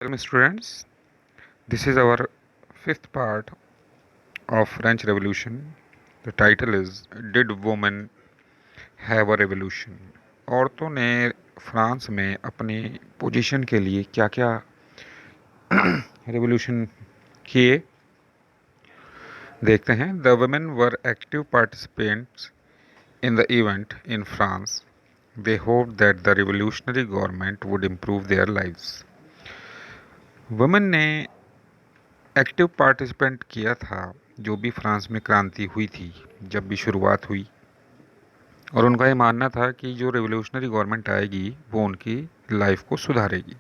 Welcome, students. This is our fifth part of French Revolution. The title is Did Women Have a Revolution? औरतों ने France में अपनी position के लिए क्या क्या रेवोल्यूशन किए देखते हैं. The women were active participants in the event in France. They hope that the revolutionary government would improve their lives. Women ने एक्टिव पार्टिसिपेंट किया था जो भी फ्रांस में क्रांति हुई थी, जब भी शुरुआत हुई, और उनका ये मानना था कि जो रिवोल्यूशनरी गवर्नमेंट आएगी वो उनकी लाइफ को सुधारेगी.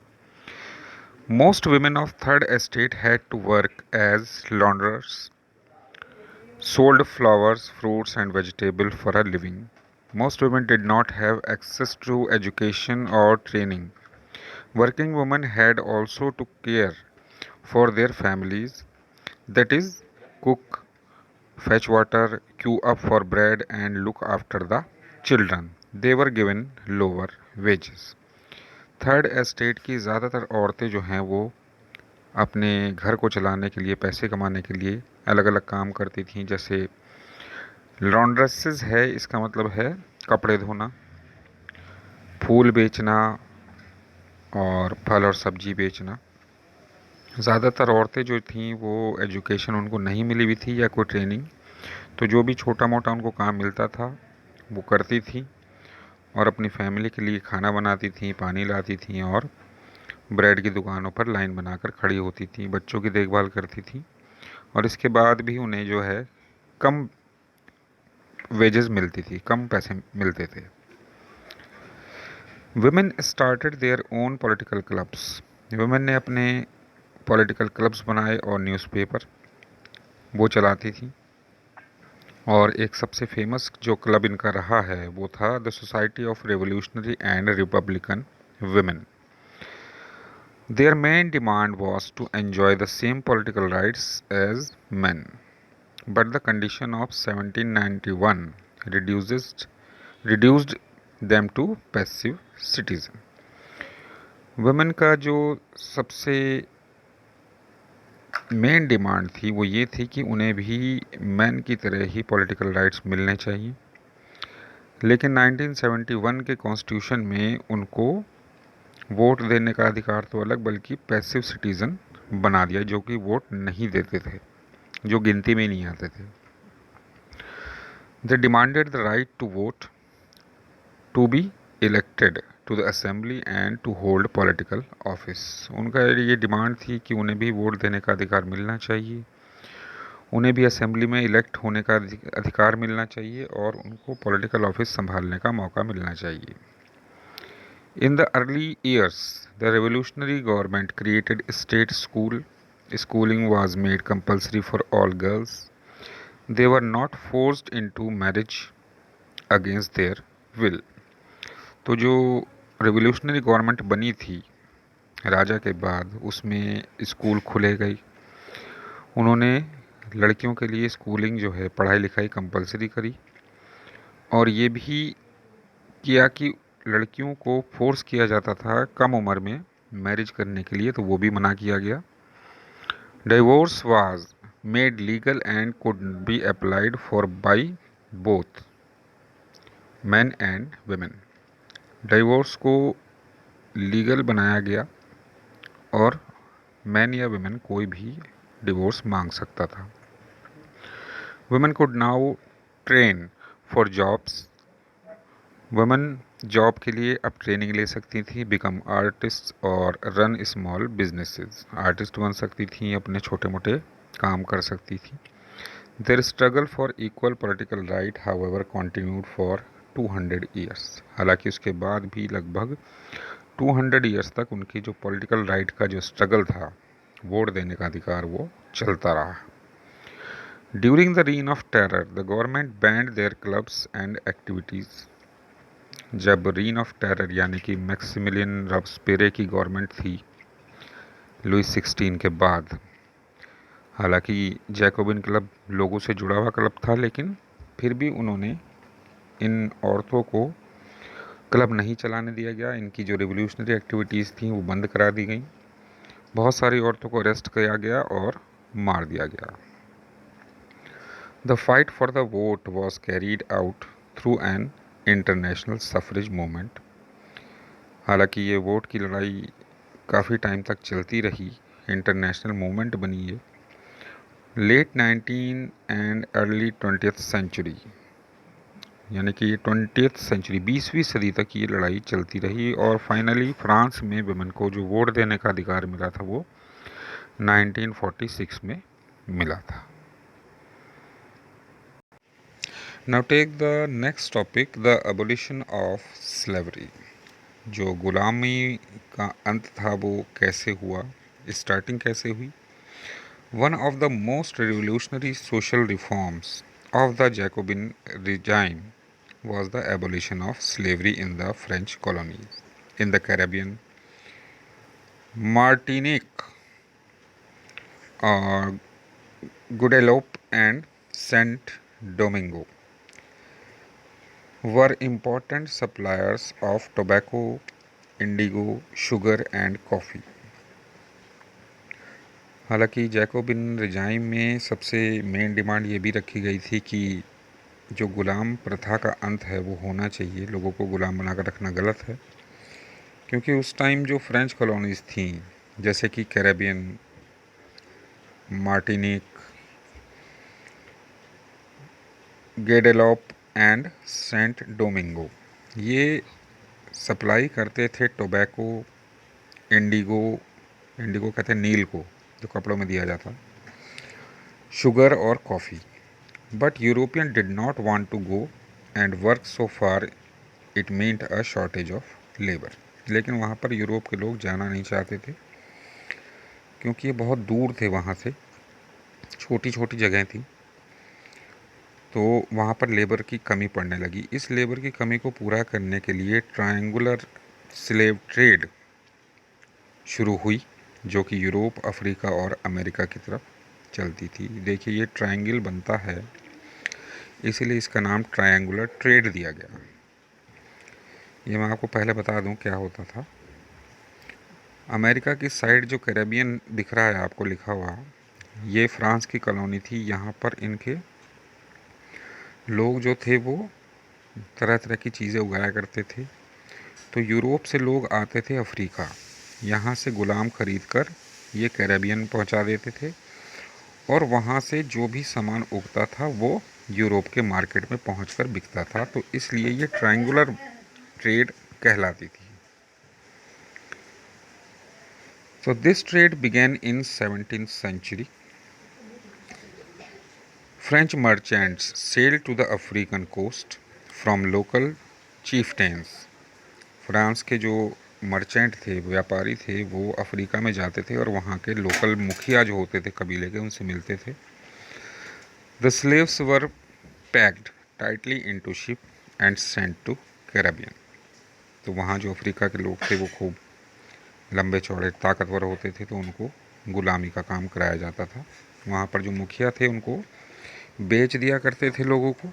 Most women of third estate had to work as launderers, sold flowers, fruits and vegetables for a living. Most women did not have access to education or training. Working women had also to care for their families, that is, cook, fetch water, queue up for bread, and look after the children. They were given lower wages. Third estate की ज़्यादातर औरतें जो हैं वो अपने घर को चलाने के लिए, पैसे कमाने के लिए अलग अलग काम करती थीं. जैसे लॉन्ड्रेसेस है, इसका मतलब है कपड़े धोना, फूल बेचना और फल और सब्जी बेचना. ज़्यादातर औरतें जो थीं वो एजुकेशन उनको नहीं मिली हुई थी या कोई ट्रेनिंग, तो जो भी छोटा मोटा उनको काम मिलता था वो करती थी और अपनी फैमिली के लिए खाना बनाती थी, पानी लाती थी और ब्रेड की दुकानों पर लाइन बनाकर खड़ी होती थी, बच्चों की देखभाल करती थी. और इसके बाद भी उन्हें जो है कम वेजेस मिलती थी, कम पैसे मिलते थे. Women started their own political clubs. Women ने अपने पॉलिटिकल क्लब्स बनाए और न्यूज़पेपर वो चलाती थी. और एक सबसे फेमस जो क्लब इनका रहा है वो था the society of revolutionary and Republican women. Their main demand was to enjoy the same political rights as men, but the condition of 1791 reduced them to passive citizen. Women का जो सबसे main demand थी वो ये थी कि उन्हें भी मैन की तरह ही पॉलिटिकल राइट्स मिलने चाहिए, लेकिन 1971 के कॉन्स्टिट्यूशन में उनको वोट देने का अधिकार तो अलग, बल्कि पैसिव सिटीज़न बना दिया, जो कि वोट नहीं देते थे, जो गिनती में नहीं आते थे. They demanded the right to vote, to be elected to the assembly and to hold political office. उनका ये डिमांड थी कि उन्हें भी वोट देने का अधिकार मिलना चाहिए, उन्हें भी असेंबली में इलेक्ट होने का अधिकार मिलना चाहिए और उनको पॉलिटिकल ऑफिस संभालने का मौका मिलना चाहिए. In the early years, the revolutionary government created a state school. Schooling was made compulsory for all girls. They were not forced into marriage against their will. तो जो रिवोल्यूशनरी गवर्नमेंट बनी थी राजा के बाद, उसमें स्कूल खुले गई. उन्होंने लड़कियों के लिए स्कूलिंग जो है, पढ़ाई लिखाई कंपलसरी करी, और ये भी किया कि लड़कियों को फोर्स किया जाता था कम उम्र में मैरिज करने के लिए, तो वो भी मना किया गया. Divorce was made legal and could be applied for by both man and women. Divorce को लीगल बनाया गया और मैन या वुमेन कोई भी डिवोर्स मांग सकता था. Women could now train for jobs. Women job के लिए अब ट्रेनिंग ले सकती थी, बिकम आर्टिस्ट और रन स्मॉल बिजनेसेस. आर्टिस्ट बन सकती थी, अपने छोटे मोटे काम कर सकती थी. Their struggle for equal political right however continued for 200 years. हालांकि उसके बाद भी लगभग 200 ईयर्स तक उनकी जो पॉलिटिकल राइट का जो स्ट्रगल था, वोट देने का अधिकार, वो चलता रहा. During the reign of terror the government banned their clubs and activities. जब रीन ऑफ टेरर यानी कि मैक्सिमिलियन रॉबस्पेरे की गवर्नमेंट थी लुइस 16 के बाद, हालांकि जैकोबिन क्लब लोगों से जुड़ा हुआ क्लब था, लेकिन फिर भी उन्होंने इन औरतों को क्लब नहीं चलाने दिया गया. इनकी जो रिवोल्यूशनरी एक्टिविटीज़ थी वो बंद करा दी गई. बहुत सारी औरतों को अरेस्ट किया गया और मार दिया गया। The fight for the vote was carried out through an international suffrage movement. हालांकि ये वोट की लड़ाई काफ़ी टाइम तक चलती रही, इंटरनेशनल मूवमेंट बनी ये। Late 19 and early 20th century, यानी कि ये 20th सेंचुरी 20वीं सदी तक ये लड़ाई चलती रही और फाइनली फ्रांस में वुमेन को जो वोट देने का अधिकार मिला था वो 1946 में मिला था। Now take the next topic, the abolition of slavery. जो गुलामी का अंत था वो कैसे हुआ, स्टार्टिंग कैसे हुई। One of the most revolutionary social reforms of the Jacobian regime was the abolition of slavery in the French colonies in the Caribbean, Martinique, Guadeloupe, and Saint Domingo were important suppliers of tobacco, indigo, sugar, and coffee. हालांकि Jacobian regime में सबसे main demand ये भी रखी गई थी कि जो गुलाम प्रथा का अंत है वो होना चाहिए। लोगों को गुलाम बनाकर रखना गलत है, क्योंकि उस टाइम जो फ्रेंच कॉलोनीज़ थी जैसे कि Caribbean, Martinique, Guadeloupe and Saint Domingo, ये सप्लाई करते थे टोबैको, इंडिगो, इंडिगो कहते हैं नील को जो कपड़ों में दिया जाता, शुगर और coffee. But European did not want to go and work so far, it meant a shortage of labour. लेकिन वहाँ पर यूरोप के लोग जाना नहीं चाहते थे, क्योंकि ये बहुत दूर थे वहाँ से, छोटी छोटी जगह थी, तो वहाँ पर लेबर की कमी पड़ने लगी। इस लेबर की कमी को पूरा करने के लिए ट्रायंगुलर स्लेव ट्रेड शुरू हुई, जो कि यूरोप, अफ्रीका और अमेरिका की तरफ चलती थी। देखिए ये ट्रायंगल बनता है, इसीलिए इसका नाम ट्रायंगुलर ट्रेड दिया गया। ये मैं आपको पहले बता दूं क्या होता था। अमेरिका की साइड जो कैरेबियन दिख रहा है आपको लिखा हुआ, ये फ्रांस की कॉलोनी थी। यहाँ पर इनके लोग जो थे वो तरह तरह की चीज़ें उगाया करते थे। तो यूरोप से लोग आते थे अफ्रीका, यहाँ से गुलाम ख़रीद कर ये कैरेबियन पहुँचा देते थे, और वहाँ से जो भी सामान उगता था वो यूरोप के मार्केट में पहुँचकर बिकता था। तो इसलिए ये ट्रायंगुलर ट्रेड कहलाती थी। So this trade began in 17th century. French merchants sailed to the African coast from local chieftains. France के जो मर्चेंट थे, व्यापारी थे, वो अफ्रीका में जाते थे और वहाँ के लोकल मुखिया जो होते थे कबीले के, उनसे मिलते थे। The slaves were packed tightly into ship and sent to Caribbean. तो वहाँ जो अफ्रीका के लोग थे वो खूब लंबे चौड़े ताकतवर होते थे, तो उनको गुलामी का काम कराया जाता था। वहाँ पर जो मुखिया थे उनको बेच दिया करते थे लोगों को,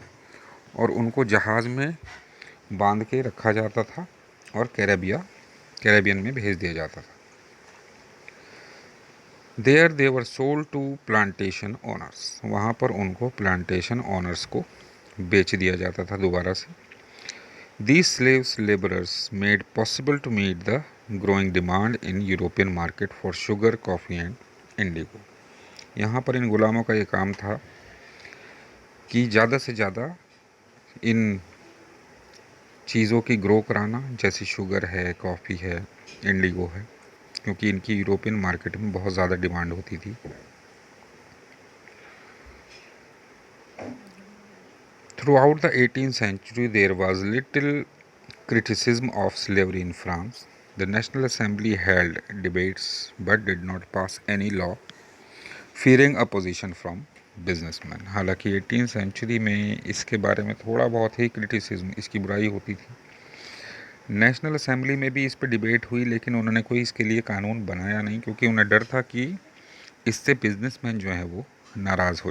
और उनको जहाज़ में बांध के रखा जाता था और कैरेबियन में भेज दिया जाता था। There they were sold to plantation owners, वहाँ पर उनको प्लांटेशन ओनर्स को बेच दिया जाता था दोबारा से। These slaves laborers made possible to meet the growing demand in European market for sugar, coffee and indigo. यहाँ पर इन गुलामों का ये काम था कि ज़्यादा से ज़्यादा इन चीज़ों की ग्रो कराना, जैसे शुगर है, कॉफ़ी है, इंडिगो है, क्योंकि इनकी यूरोपियन मार्केट में बहुत ज़्यादा डिमांड होती थी। Throughout the 18th century, there was little criticism of slavery in France. The National Assembly held debates but did not pass any law, fearing opposition from businessmen. हालांकि 18th century में इसके बारे में थोड़ा बहुत ही क्रिटिसिज्म, इसकी बुराई होती थी। नेशनल असेंबली में भी इस पर डिबेट हुई, लेकिन उन्होंने कोई इसके लिए कानून बनाया नहीं, क्योंकि उन्हें डर था कि इससे बिजनेसमैन जो है वो नाराज़ हो जाए।